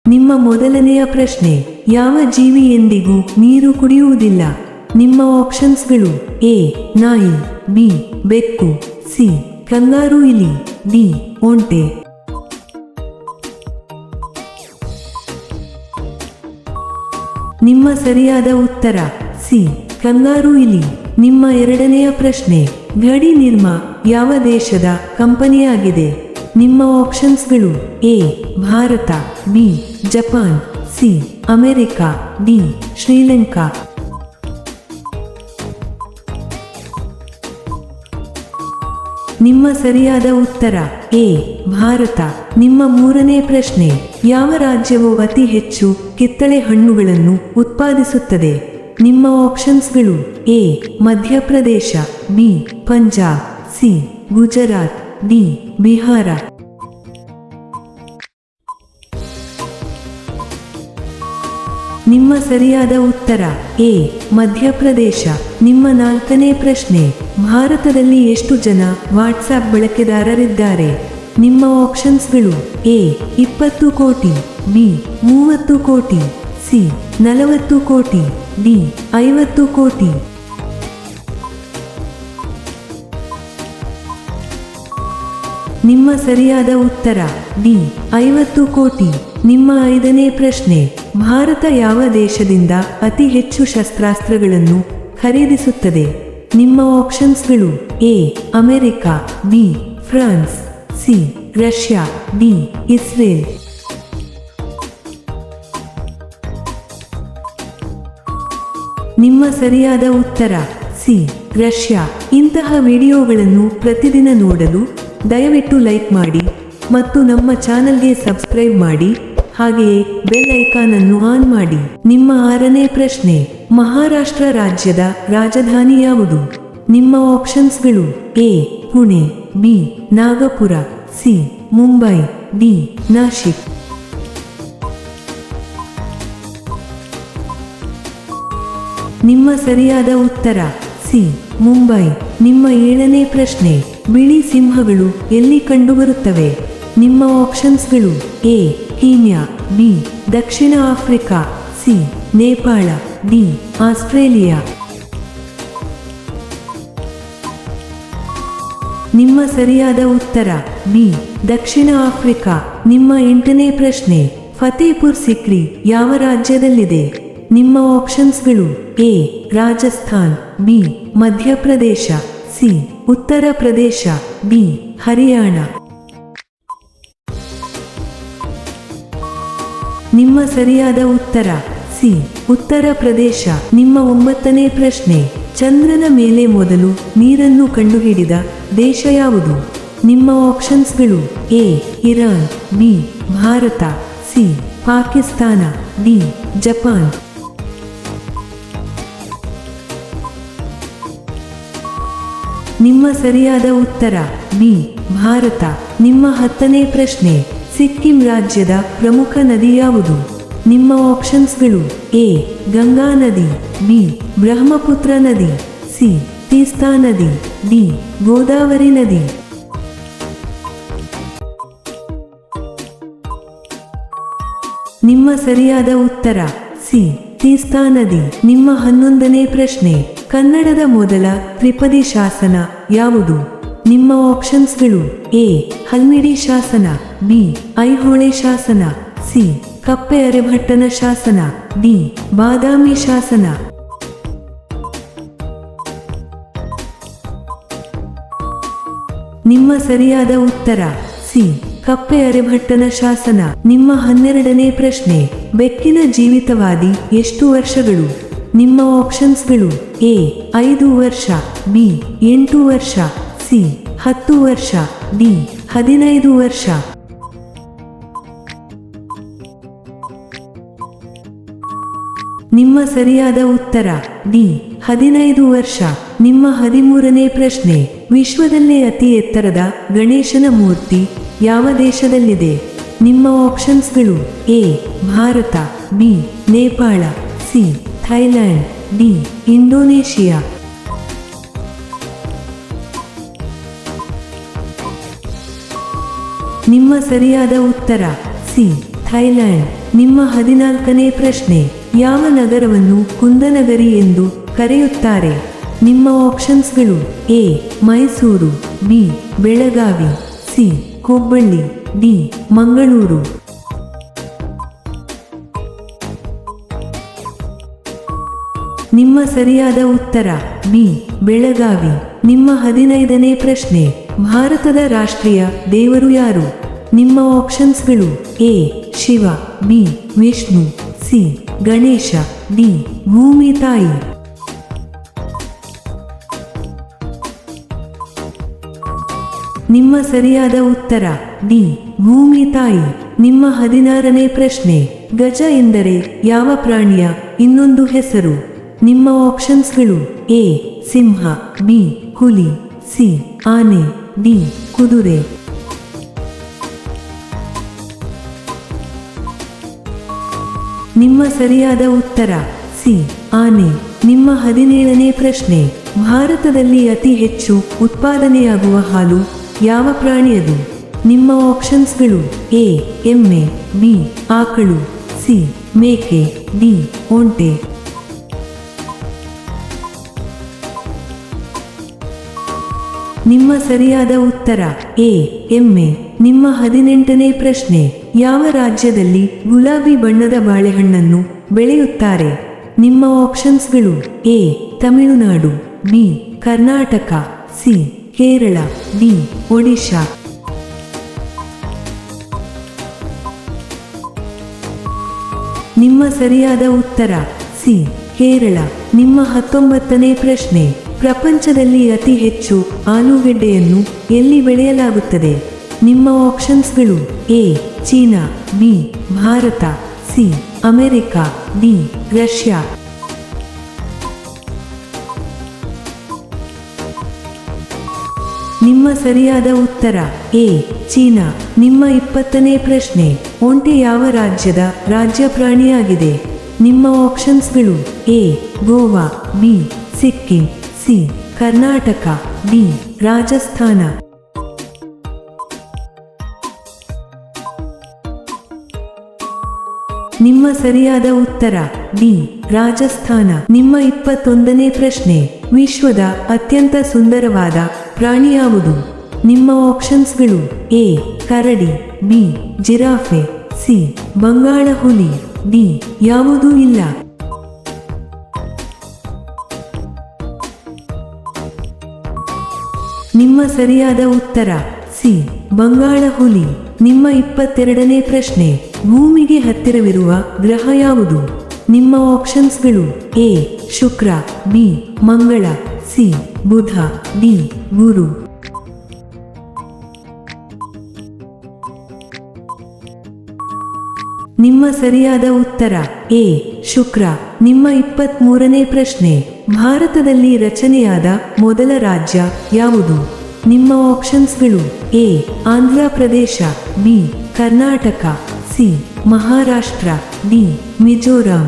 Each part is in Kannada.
ನಿಮ್ಮ ಮೊದಲನೆಯ ಪ್ರಶ್ನೆ, ಯಾವ ಜೀವಿ ಎಂದಿಗೂ ನೀರು ಕುಡಿಯುವುದಿಲ್ಲ? ನಿಮ್ಮ ಆಪ್ಷನ್ಸ್ಗಳು: ಎ ನಾಯಿ, ಬಿ ಬೆಕ್ಕು, ಸಿ ಕಂಗಾರು ಇಲಿ, ಡಿ ಒಂಟೆ. ನಿಮ್ಮ ಸರಿಯಾದ ಉತ್ತರ ಸಿ ಕಂಗಾರು ಇಲಿ. ನಿಮ್ಮ ಎರಡನೆಯ ಪ್ರಶ್ನೆ, ಗಡಿ ನಿರ್ಮಾ ಯಾವ ದೇಶದ ಕಂಪನಿಯಾಗಿದೆ? ನಿಮ್ಮ ಆಪ್ಷನ್ಸ್ಗಳು: A Bharat, B Japan, C America, D Sri Lanka. ನಿಮ್ಮ ಸರಿಯಾದ ಉತ್ತರ ಎ ಭಾರತ. ನಿಮ್ಮ ಮೂರನೇ ಪ್ರಶ್ನೆ, ಯಾವ ರಾಜ್ಯವು ಅತಿ ಹೆಚ್ಚು ಕಿತ್ತಳೆ ಹಣ್ಣುಗಳನ್ನು ಉತ್ಪಾದಿಸುತ್ತದೆ? ನಿಮ್ಮ ಆಪ್ಷನ್ಸ್ಗಳು: A Madhya Pradesh, B Punjab, C Gujarat, D Bihar. ನಿಮ್ಮ ಸರಿಯಾದ ಉತ್ತರ ಎ ಮಧ್ಯಪ್ರದೇಶ. ನಿಮ್ಮ ನಾಲ್ಕನೇ ಪ್ರಶ್ನೆ, ಭಾರತದಲ್ಲಿ ಎಷ್ಟು ಜನ ವಾಟ್ಸ್ಆಪ್ ಬಳಕೆದಾರರಿದ್ದಾರೆ? ನಿಮ್ಮ ಆಪ್ಷನ್ಸ್ಗಳು: ಎ 20 ಕೋಟಿ, ಬಿ 30 ಕೋಟಿ, ಸಿ 40 ಕೋಟಿ, ಡಿ 50 ಕೋಟಿ. ನಿಮ್ಮ ಸರಿಯಾದ ಉತ್ತರ ಡಿ 50 ಕೋಟಿ. ನಿಮ್ಮ ಐದನೇ ಪ್ರಶ್ನೆ, ಭಾರತ ಯಾವ ದೇಶದಿಂದ ಅತಿ ಹೆಚ್ಚು ಶಸ್ತ್ರಾಸ್ತ್ರಗಳನ್ನು ಖರೀದಿಸುತ್ತದೆ? ನಿಮ್ಮ ಆಪ್ಷನ್ಸ್ಗಳು: A America, B France, C Russia, D Israel. ನಿಮ್ಮ ಸರಿಯಾದ ಉತ್ತರ ಸಿ ರಷ್ಯಾ. ಇಂತಹ ವಿಡಿಯೋಗಳನ್ನು ಪ್ರತಿದಿನ ನೋಡಲು ದಯವಿಟ್ಟು ಲೈಕ್ ಮಾಡಿ ಮತ್ತು ನಮ್ಮ ಚಾನಲ್ಗೆ ಸಬ್ಸ್ಕ್ರೈಬ್ ಮಾಡಿ, ಹಾಗೆಯೇ ಬೆಲ್ ಐಕಾನ್ ಅನ್ನು ಆನ್ ಮಾಡಿ. ನಿಮ್ಮ ಆರನೇ ಪ್ರಶ್ನೆ, ಮಹಾರಾಷ್ಟ್ರ ರಾಜ್ಯದ ರಾಜಧಾನಿ ಯಾವುದು? ನಿಮ್ಮ ಆಪ್ಷನ್ಸ್ಗಳು: A Pune, B Nagpur, C Mumbai, D Nashik. ನಿಮ್ಮ ಸರಿಯಾದ ಉತ್ತರ ಸಿ ಮುಂಬೈ. ನಿಮ್ಮ ಏಳನೇ ಪ್ರಶ್ನೆ, ಬಿಳಿ ಸಿಂಹಗಳು ಎಲ್ಲಿ ಕಂಡುಬರುತ್ತವೆ? ನಿಮ್ಮ ಆಪ್ಷನ್ಸ್ಗಳು: A Kenya, B Dakshina Africa, C Nepal, D Australia. ನಿಮ್ಮ ಸರಿಯಾದ ಉತ್ತರ ಬಿ ದಕ್ಷಿಣ ಆಫ್ರಿಕಾ. ನಿಮ್ಮ ಎಂಟನೇ ಪ್ರಶ್ನೆ, ಫತೇಪುರ್ ಸಿಕ್ರಿ ಯಾವ ರಾಜ್ಯದಲ್ಲಿದೆ? ನಿಮ್ಮ ಆಪ್ಷನ್ಸ್ಗಳು: A Rajasthan, B Madhya Pradesh, C Uttar Pradesh, D Haryana. ನಿಮ್ಮ ಸರಿಯಾದ ಉತ್ತರ ಸಿ ಉತ್ತರ ಪ್ರದೇಶ. ನಿಮ್ಮ ಒಂಬತ್ತನೇ ಪ್ರಶ್ನೆ, ಚಂದ್ರನ ಮೇಲೆ ಮೊದಲು ನೀರನ್ನು ಕಂಡುಹಿಡಿದ ದೇಶ ಯಾವುದು? ನಿಮ್ಮ ಆಪ್ಷನ್ಸ್ಗಳು: A Iran, B Bharat, C Pakistan, D Japan. ನಿಮ್ಮ ಸರಿಯಾದ ಉತ್ತರ ಬಿ ಭಾರತ. ನಿಮ್ಮ ಹತ್ತನೇ ಪ್ರಶ್ನೆ, ಸಿಕ್ಕಿಂ ರಾಜ್ಯದ ಪ್ರಮುಖ ನದಿ ಯಾವುದು? ನಿಮ್ಮ ಆಪ್ಷನ್ಸ್ಗಳು: ಎ ಗಂಗಾ ನದಿ, ಬಿ ಬ್ರಹ್ಮಪುತ್ರ ನದಿ, ಸಿ ತೀಸ್ತಾ ನದಿ, ಡಿ ಗೋದಾವರಿ ನದಿ. ನಿಮ್ಮ ಸರಿಯಾದ ಉತ್ತರ ಸಿ ತೀಸ್ತಾ ನದಿ. ನಿಮ್ಮ 11ನೇ ಪ್ರಶ್ನೆ, ಕನ್ನಡದ ಮೊದಲ ತ್ರಿಪದಿ ಶಾಸನ ಯಾವುದು? ನಿಮ್ಮ ಆಪ್ಷನ್ಸ್ಗಳು: ಎ ಹಲ್ಮಿಡಿ ಶಾಸನ, ಬಿ ಐಹೊಳೆ ಶಾಸನ, ಸಿ ಕಪ್ಪೆ ಅರೆಭಟ್ಟನ ಶಾಸನ, ಡಿ ಬಾದಾಮಿ ಶಾಸನ. ನಿಮ್ಮ ಸರಿಯಾದ ಉತ್ತರ ಸಿ ಕಪ್ಪೆ ಅರೆಭಟ್ಟನ ಶಾಸನ. ನಿಮ್ಮ 12ನೇ ಪ್ರಶ್ನೆ, ಬೆಕ್ಕಿನ ಜೀವಿತವಾದಿ ಎಷ್ಟು ವರ್ಷಗಳು? ನಿಮ್ಮ ಆಪ್ಷನ್ಸ್ಗಳು: ಎ 5 ವರ್ಷ, ಬಿ 8 ವರ್ಷ, ಸಿ 10 ವರ್ಷ, ಡಿ 15 ವರ್ಷ. ನಿಮ್ಮ ಸರಿಯಾದ ಉತ್ತರ ಡಿ 15 ವರ್ಷ. ನಿಮ್ಮ 13ನೇ ಪ್ರಶ್ನೆ, ವಿಶ್ವದಲ್ಲೇ ಅತಿ ಎತ್ತರದ ಗಣೇಶನ ಮೂರ್ತಿ ಯಾವ ದೇಶದಲ್ಲಿದೆ? ನಿಮ್ಮ ಆಪ್ಷನ್ಸ್ಗಳು: A Bharat, B Nepal, C Thailand, D Indonesia. ನಿಮ್ಮ ಸರಿಯಾದ ಉತ್ತರ ಸಿ ಥೈಲ್ಯಾಂಡ್. ನಿಮ್ಮ 14ನೇ ಪ್ರಶ್ನೆ, ಯಾವ ನಗರವನ್ನು ಕುಂದನಗರಿ ಎಂದು ಕರೆಯುತ್ತಾರೆ? ನಿಮ್ಮ ಆಪ್ಷನ್ಸ್ಗಳು: A Mysuru, B Belagavi, C Hubballi, D Mangaluru. ನಿಮ್ಮ ಸರಿಯಾದ ಉತ್ತರ ಬಿ ಬೆಳಗಾವಿ. ನಿಮ್ಮ 15ನೇ ಪ್ರಶ್ನೆ, ಭಾರತದ ರಾಷ್ಟ್ರೀಯ ದೇವರು ಯಾರು? ನಿಮ್ಮ ಆಪ್ಷನ್ಸ್ಗಳು: A Shiva, B Vishnu, C Ganesha, D ಭೂಮಿ ತಾಯಿ. ನಿಮ್ಮ ಸರಿಯಾದ ಉತ್ತರ ಡಿ ಭೂಮಿ ತಾಯಿ. ನಿಮ್ಮ 16ನೇ ಪ್ರಶ್ನೆ, ಗಜ ಎಂದರೆ ಯಾವ ಪ್ರಾಣಿಯ ಇನ್ನೊಂದು ಹೆಸರು? ನಿಮ್ಮ ಆಪ್ಷನ್ಸ್ಗಳು: ಎ ಸಿಂಹ, ಬಿ ಹುಲಿ, ಸಿ ಆನೆ, ಡಿ ಕುದುರೆ. ನಿಮ್ಮ ಸರಿಯಾದ ಉತ್ತರ ಸಿ ಆನೆ. ನಿಮ್ಮ 17ನೇ ಪ್ರಶ್ನೆ, ಭಾರತದಲ್ಲಿ ಅತಿ ಹೆಚ್ಚು ಉತ್ಪಾದನೆಯಾಗುವ ಹಾಲು ಯಾವ ಪ್ರಾಣಿಯದು? ನಿಮ್ಮ ಆಪ್ಷನ್ಸ್ಗಳು: ಎ ಎಮ್ಮೆ, ಬಿ ಆಕಳು, ಸಿ ಮೇಕೆ, ಡಿ ಒಂಟೆ. ನಿಮ್ಮ ಸರಿಯಾದ ಉತ್ತರ ಎ ಎಮ್ಮೆ. ನಿಮ್ಮ 18ನೇ ಪ್ರಶ್ನೆ, ಯಾವ ರಾಜ್ಯದಲ್ಲಿ ಗುಲಾಬಿ ಬಣ್ಣದ ಬಾಳೆಹಣ್ಣನ್ನು ಬೆಳೆಯುತ್ತಾರೆ? ನಿಮ್ಮ ಆಪ್ಷನ್ಸ್ಗಳು: A Tamil Nadu, B Karnataka, C Kerala, D Odisha. ನಿಮ್ಮ ಸರಿಯಾದ ಉತ್ತರ ಸಿ ಕೇರಳ. ನಿಮ್ಮ 19ನೇ ಪ್ರಶ್ನೆ, ಪ್ರಪಂಚದಲ್ಲಿ ಅತಿ ಹೆಚ್ಚು ಆಲೂಗೆಡ್ಡೆಯನ್ನು ಎಲ್ಲಿ ಬೆಳೆಯಲಾಗುತ್ತದೆ? ನಿಮ್ಮ ಆಪ್ಷನ್ಸ್ಗಳು: A China, B Bharat, C America, D Russia. ನಿಮ್ಮ ಸರಿಯಾದ ಉತ್ತರ ಎ ಚೀನಾ. ನಿಮ್ಮ 20ನೇ ಪ್ರಶ್ನೆ, ಒಂಟೆ ಯಾವ ರಾಜ್ಯದ ರಾಜ್ಯ ಪ್ರಾಣಿಯಾಗಿದೆ? ನಿಮ್ಮ ಆಪ್ಷನ್ಸ್ಗಳು: A Goa, B Sikkim, C Karnataka, D Rajasthan. ನಿಮ್ಮ ಸರಿಯಾದ ಉತ್ತರ ಡಿ ರಾಜಸ್ಥಾನ. ನಿಮ್ಮ 21ನೇ ಪ್ರಶ್ನೆ, ವಿಶ್ವದ ಅತ್ಯಂತ ಸುಂದರವಾದ ಪ್ರಾಣಿ ಯಾವುದು? ನಿಮ್ಮ ಆಪ್ಷನ್ಸ್ಗಳು: ಎ ಕರಡಿ, ಬಿ ಜಿರಾಫೆ, ಸಿ ಬಂಗಾಳ ಹುಲಿ, ಡಿ ಯಾವುದೂ ಇಲ್ಲ. ನಿಮ್ಮ ಸರಿಯಾದ ಉತ್ತರ ಸಿ ಬಂಗಾಳ ಹುಲಿ. ನಿಮ್ಮ 22ನೇ ಪ್ರಶ್ನೆ, ಭೂಮಿಗೆ ಹತ್ತಿರವಿರುವ ಗ್ರಹ ಯಾವುದು? ನಿಮ್ಮ ಆಪ್ಷನ್ಸ್ಗಳು: ಎ ಶುಕ್ರ, ಬಿ ಮಂಗಳ, ಸಿ ಬುಧ, ಡಿ ಗುರು. ನಿಮ್ಮ ಸರಿಯಾದ ಉತ್ತರ ಎ ಶುಕ್ರ. ನಿಮ್ಮ 23ನೇ ಪ್ರಶ್ನೆ, ಭಾರತದಲ್ಲಿ ರಚನೆಯಾದ ಮೊದಲ ರಾಜ್ಯ ಯಾವುದು? ನಿಮ್ಮ ಆಪ್ಷನ್ಸ್ಗಳು: A Andhra Pradesh, B Karnataka, C Maharashtra, D Mizoram.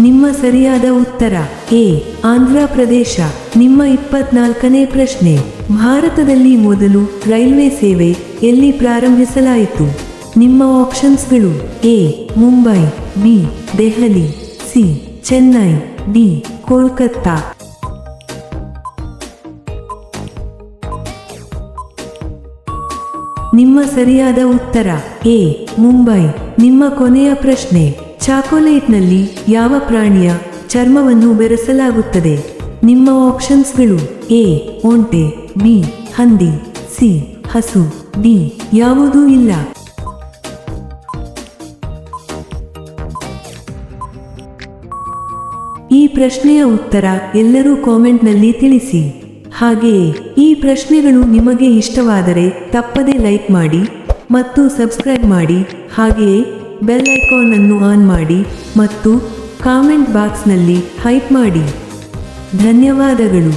ನಿಮ್ಮ ಸರಿಯಾದ ಉತ್ತರ ಎ ಆಂಧ್ರ ಪ್ರದೇಶ. ನಿಮ್ಮ 24ನೇ ಪ್ರಶ್ನೆ, ಭಾರತದಲ್ಲಿ ಮೊದಲು ರೈಲ್ವೆ ಸೇವೆ ಎಲ್ಲಿ ಪ್ರಾರಂಭಿಸಲಾಯಿತು? ನಿಮ್ಮ ಆಪ್ಷನ್ಸ್ಗಳು: A Mumbai, B Delhi, C Chennai, D Kolkata. ನಿಮ್ಮ ಸರಿಯಾದ ಉತ್ತರ ಎ ಮುಂಬೈ. ನಿಮ್ಮ ಕೊನೆಯ ಪ್ರಶ್ನೆ, ಚಾಕೊಲೇಟ್ನಲ್ಲಿ ಯಾವ ಪ್ರಾಣಿಯ ಚರ್ಮವನ್ನು ಬೆರೆಸಲಾಗುತ್ತದೆ? ನಿಮ್ಮ ಆಪ್ಷನ್ಸ್ಗಳು: ಎ ಒಂಟೆ, ಬಿ ಹಂದಿ, ಸಿ ಹಸು, ಡಿ ಯಾವುದೂ ಇಲ್ಲ. ಈ ಪ್ರಶ್ನೆಯ ಉತ್ತರ ಎಲ್ಲರೂ ಕಾಮೆಂಟ್ನಲ್ಲಿ ತಿಳಿಸಿ. ಹಾಗೆಯೇ ಈ ಪ್ರಶ್ನೆಗಳು ನಿಮಗೆ ಇಷ್ಟವಾದರೆ ತಪ್ಪದೆ ಲೈಕ್ ಮಾಡಿ ಮತ್ತು ಸಬ್ಸ್ಕ್ರೈಬ್ ಮಾಡಿ. ಹಾಗೆಯೇ ಬೆಲ್ ಐಕಾನ್ ಅನ್ನು ಆನ್ ಮಾಡಿ ಮತ್ತು ಕಾಮೆಂಟ್ ಬಾಕ್ಸ್ನಲ್ಲಿ ಹೈಪ್ ಮಾಡಿ. ಧನ್ಯವಾದಗಳು.